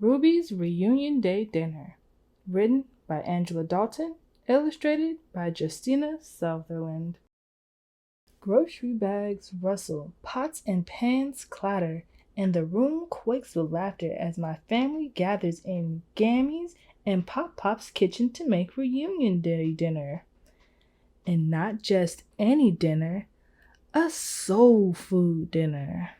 Ruby's Reunion Day Dinner. Written by Angela Dalton. Illustrated by Justina Sutherland. Grocery bags rustle, pots and pans clatter, and the room quakes with laughter as my family gathers in Gammy's and Pop Pop's kitchen to make Reunion Day dinner. And not just any dinner, a soul food dinner.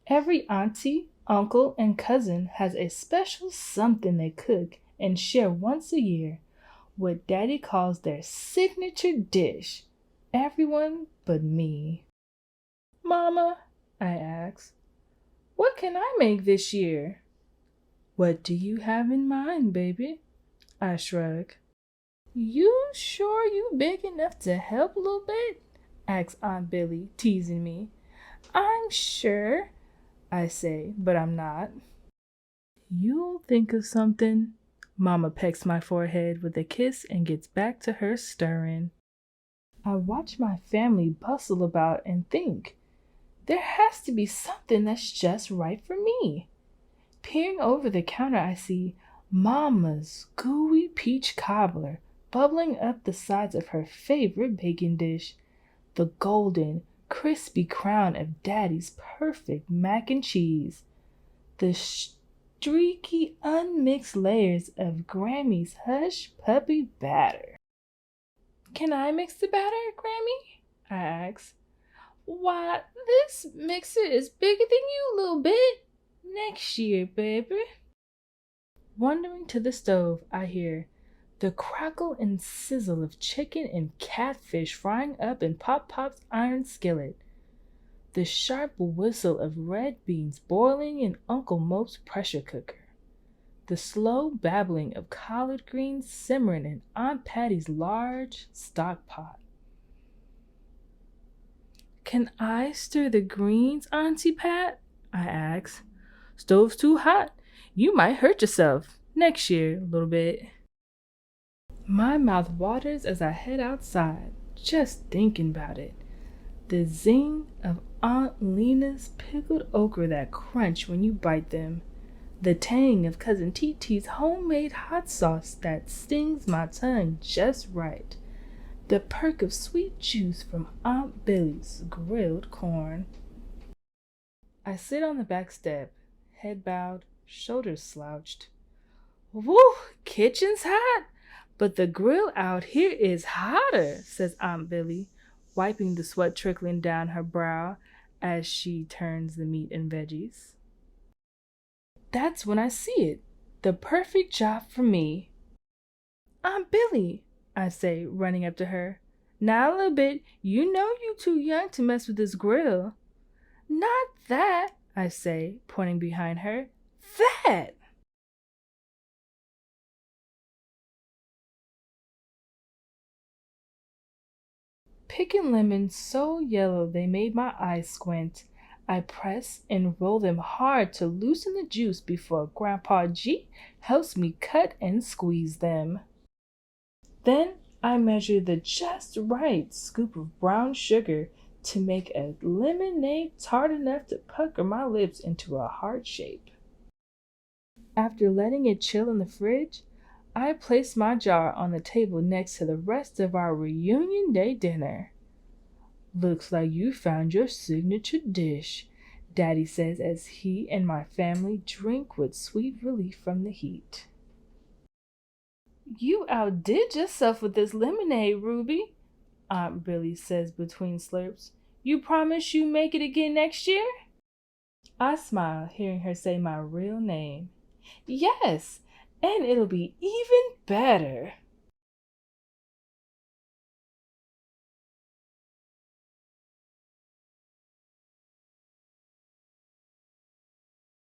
Every auntie, uncle, and cousin has a special something they cook and share once a year, what Daddy calls their signature dish. Everyone but me. Mama, I ask, what can I make this year? What do you have in mind, baby? I shrug. You sure you big enough to help a little bit? Asks Aunt Billy, teasing me. I'm sure, I say, but I'm not. You'll think of something. Mama pecks my forehead with a kiss and gets back to her stirring. I watch my family bustle about and think, there has to be something that's just right for me. Peering over the counter, I see Mama's gooey peach cobbler bubbling up the sides of her favorite bacon dish, the golden, crispy crown of Daddy's perfect mac and cheese, the streaky, unmixed layers of Grammy's hush puppy batter. Can I mix the batter, Grammy? I ask. Why, this mixer is bigger than you, little bit. Next year, baby. Wandering to the stove, I hear the crackle and sizzle of chicken and catfish frying up in Pop Pop's iron skillet, the sharp whistle of red beans boiling in Uncle Mope's pressure cooker, the slow babbling of collard greens simmering in Aunt Patty's large stock pot. Can I stir the greens, Auntie Pat? I ask. Stove's too hot. You might hurt yourself. Next year, a little bit. My mouth waters as I head outside, just thinking about it. The zing of Aunt Lena's pickled okra that crunch when you bite them. The tang of Cousin Titi's homemade hot sauce that stings my tongue just right. The perk of sweet juice from Aunt Billy's grilled corn. I sit on the back step, head bowed, shoulders slouched. Woo, kitchen's hot, but the grill out here is hotter, says Aunt Billy, wiping the sweat trickling down her brow as she turns the meat and veggies. That's when I see it, the perfect job for me. Aunt Billy, I say, running up to her. Now, a little bit, you know you too young to mess with this grill. Not that, I say, pointing behind her. That! Picking lemons so yellow they made my eyes squint. I press and roll them hard to loosen the juice before Grandpa G helps me cut and squeeze them. Then I measure the just right scoop of brown sugar to make a lemonade tart enough to pucker my lips into a heart shape. After letting it chill in the fridge, I place my jar on the table next to the rest of our Reunion Day dinner. Looks like you found your signature dish, Daddy says as he and my family drink with sweet relief from the heat. You outdid yourself with this lemonade, Ruby, Aunt Billy says between slurps. You promise you make it again next year? I smile, hearing her say my real name. Yes, and it'll be even better.